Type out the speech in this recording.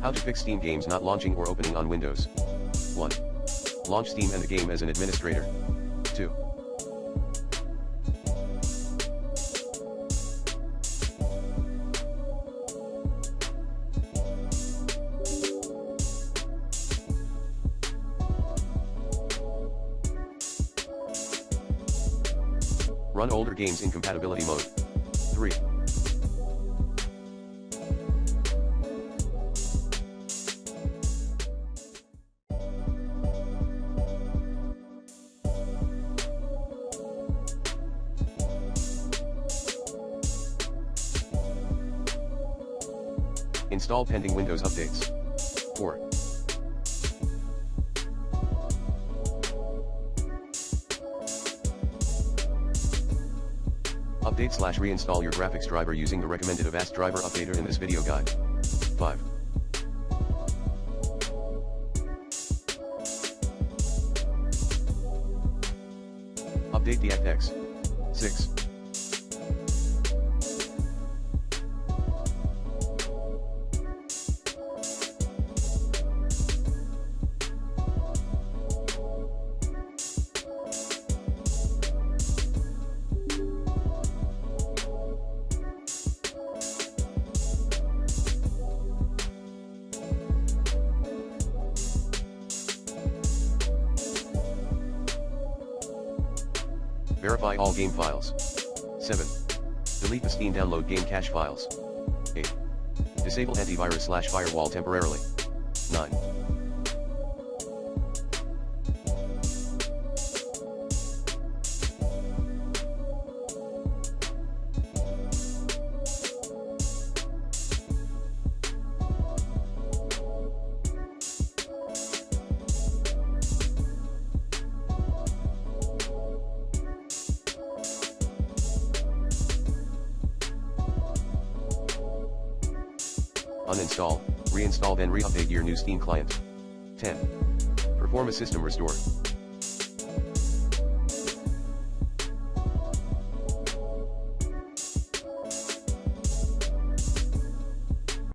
How to fix Steam games not launching or opening on Windows. 1. Launch Steam and the game as an administrator. 2. Run older games in compatibility mode. 3. Install pending Windows updates. 4. Update/reinstall your graphics driver using the recommended Avast driver updater in this video guide. 5. Update the DirectX. 6. Verify all game files. 7. Delete the Steam download game cache files. 8. Disable antivirus/firewall temporarily. 9. Uninstall, reinstall then re-update your new Steam client. 10. Perform a system restore.